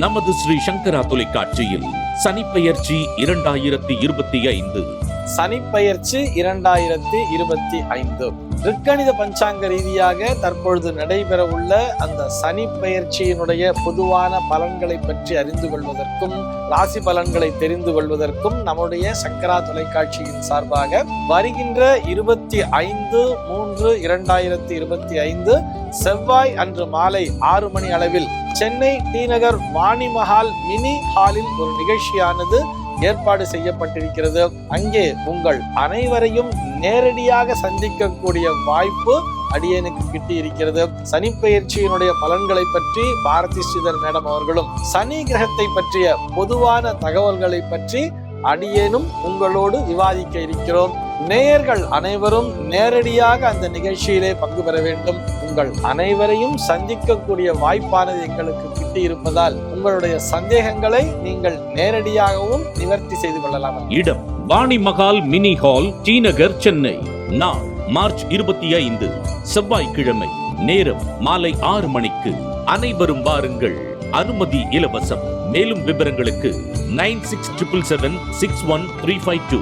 நமது ஸ்ரீ சங்கரா தொலைக்காட்சியில் சனிப்பெயர்ச்சி 2025. சனிப்பெயர்ச்சி 2025 ரிக்கணித பஞ்சாங்க ரீதியாக தற்பொழுது நடைபெற உள்ள அந்த சனி பெயர்ச்சியினுடைய பொதுவான பலன்களை பற்றி அறிந்து கொள்வதற்கும் ராசி பலன்களை தெரிந்து கொள்வதற்கும் நம்முடைய சங்கரா தொலைக்காட்சியின் சார்பாக வருகின்ற 25/3/2025 செவ்வாய் அன்று மாலை 6 மணி அளவில் சென்னை டி நகர் வாணி மஹால் மினி ஹாலில் ஒரு நிகழ்ச்சியானது ஏற்பாடு செய்யப்பட்டிருக்கிறது. அங்கே உங்கள் அனைவரையும் நேரடியாக சந்திக்கக்கூடிய வாய்ப்பு அடியனுக்கு கிட்டி இருக்கிறது. சனி பெயர்ச்சியினுடைய பலன்களை பற்றி பாரதி ஸ்ரீதர் மேடம் அவர்களும் சனி கிரகத்தை பற்றிய பொதுவான தகவல்களை பற்றி அடியேனும் உங்களோடு விவாதிக்க இருக்கிறோம். நேயர்கள் அனைவரும் நேரடியாக அந்த நிகழ்ச்சியிலே பங்கு பெற வேண்டும். உங்கள் அனைவரையும் சந்திக்கக்கூடிய வாய்ப்பானது எங்களுக்கு கிட்டி இருப்பதால் உங்களுடைய சந்தேகங்களை நீங்கள் நேரடியாகவும் நிவர்த்தி செய்து கொள்ளலாம். இடம் Vani Mahal mini hall, T Nagar, Chennai. நாள் மார்ச் 25 செவ்வாய்க்கிழமை. நேரம் மாலை 6 மணிக்கு. அனைவரும் வாருங்கள், அனுமதி இலவசம். மேலும் விவரங்களுக்கு 9677761352.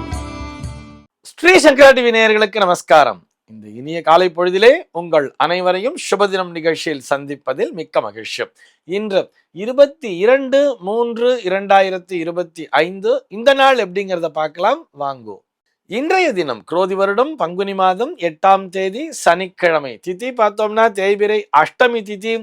ஸ்ரீ சங்கரா டிவி நேயர்களுக்கு நமஸ்காரம். இந்த இனிய காலை பொழுதிலே உங்கள் அனைவரையும் சுபதினம் நிகழ்ச்சியில் சந்திப்பதில் மிக்க மகிழ்ச்சி. இன்று 22/3/2025 இந்த நாள் எப்படிங்கிறத பார்க்கலாம் வாங்கோ. இன்றைய தினம் குரோதி வருடம் பங்குனி மாதம் 8ஆம் தேதி சனிக்கிழமை. திதி பார்த்தோம்னா தேய்பிரை அஷ்டமி திதி.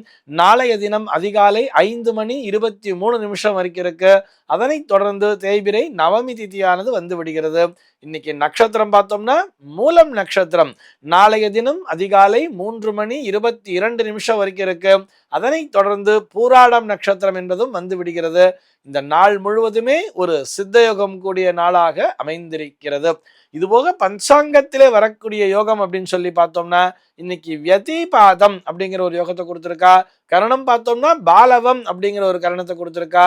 நாளைய தினம் அதிகாலை 5:23 வரைக்கும் இருக்கு. அதனைத் தொடர்ந்து தேய்பிரை நவமி திதியானது வந்து விடுகிறது. இன்னைக்கு நட்சத்திரம் பார்த்தோம்னா மூலம் நட்சத்திரம். நாளைய தினம் அதிகாலை 3:22 வரைக்கும் இருக்கு. அதனைத் தொடர்ந்து பூராடம் நட்சத்திரம் என்பதும் வந்து விடுகிறது. இந்த நாள் முழுவதுமே ஒரு சித்தயோகம் கூடிய நாளாக அமைந்திருக்கிறது. இதுபோக பஞ்சாங்கத்திலே வரக்கூடிய யோகம் அப்படின்னு சொல்லி பார்த்தோம்னா இன்னைக்கு வியதிபாதம் அப்படிங்கிற ஒரு யோகத்தை கொடுத்திருக்கா. கரணம் பார்த்தோம்னா பாலவம் அப்படிங்கிற ஒரு கரணத்தை கொடுத்திருக்கா.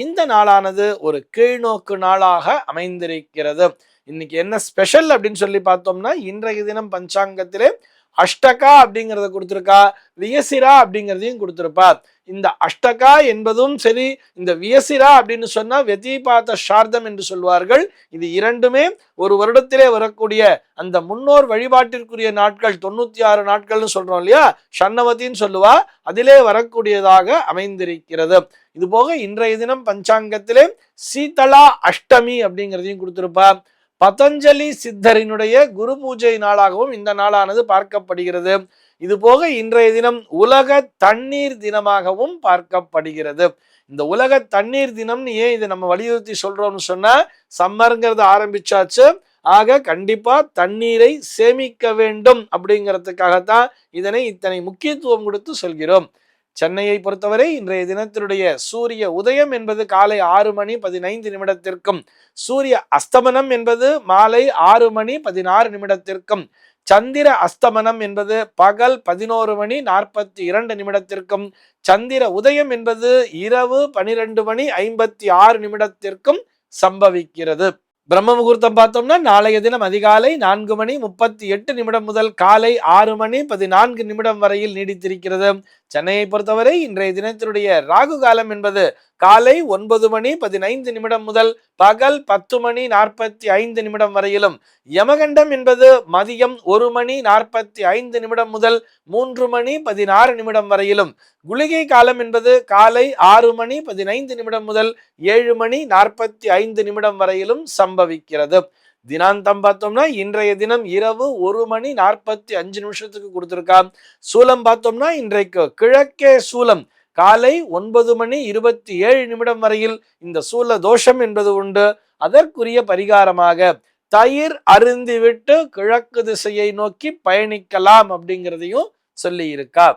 இந்த நாளானது ஒரு கீழ்நோக்கு நாளாக அமைந்திருக்கிறது. இன்னைக்கு என்ன ஸ்பெஷல் அப்படின்னு சொல்லி பார்த்தோம்னா இன்றைய தினம் பஞ்சாங்கத்திலே அஷ்டகா அப்படிங்கிறத கொடுத்திருக்கா, வியசிரா அப்படிங்கிறதையும் கொடுத்திருப்பா. இந்த அஷ்டகா என்பதும் சரி, இந்த வியசிரா அப்படின்னு சொன்னா வெதிபாத சார்தம் என்று சொல்வார்கள். இது இரண்டுமே ஒரு வருடத்திலே வரக்கூடிய அந்த முன்னோர் வழிபாட்டிற்குரிய நாட்கள் 96 நாட்கள்னு சொல்றோம் இல்லையா, ஷண்ணவதின்னு சொல்லுவா, அதிலே வரக்கூடியதாக அமைந்திருக்கிறது. இது போக இன்றைய தினம் பஞ்சாங்கத்திலே சீதளா அஷ்டமி அப்படிங்கிறதையும் கொடுத்திருப்பா. பதஞ்சலி சித்தரினுடைய குரு பூஜை நாளாகவும் இந்த நாளானது பார்க்கப்படுகிறது. இது போக இன்றைய தினம் உலக தண்ணீர் தினமாகவும் பார்க்கப்படுகிறது. இந்த உலக தண்ணீர் தினம்னு ஏன் இதை நம்ம வலியுறுத்தி சொல்றோம்னு சொன்னா, சம்மருங்கிறது ஆரம்பிச்சாச்சு. ஆக கண்டிப்பா தண்ணீரை சேமிக்க வேண்டும் அப்படிங்கிறதுக்காகத்தான் இதனை இத்தனை முக்கியத்துவம் கொடுத்து சொல்கிறோம். சென்னையை பொறுத்தவரை இன்றைய தினத்தினுடைய சூரிய உதயம் என்பது காலை 6:15 சூரிய அஸ்தமனம் என்பது மாலை 6:16 சந்திர அஸ்தமனம் என்பது பகல் 11:42 சந்திர உதயம் என்பது இரவு 12:56 சம்பவிக்கிறது. பிரம்ம முகூர்த்தம் பார்த்தோம்னா நாளைய தினம் அதிகாலை 4:38 முதல் காலை 6:14 வரையில் நீடித்திருக்கிறது. சென்னையை பொறுத்தவரை இன்றைய தினத்தினுடைய ராகு காலம் என்பது காலை 9:15 முதல் பகல் 10:45 வரையிலும், யமகண்டம் என்பது மதியம் 1:45 முதல் 3:16 வரையிலும், குளிகை காலம் என்பது காலை 6:15 முதல் 7:45 வரையிலும் சம்பவிக்கிறது. தினாந்தம் பார்த்தோம்னா இன்றைய தினம் இரவு 1:45 கொடுத்திருக்கா. சூலம் பார்த்தோம்னா இன்றைக்கு கிழக்கே சூலம். காலை 9:27 வரையில் இந்த சூல தோஷம் என்பது உண்டு. அதற்குரிய பரிகாரமாக தயிர் அருந்திவிட்டு கிழக்கு திசையை நோக்கி பயணிக்கலாம் அப்படிங்கிறதையும் சொல்லி இருக்கா.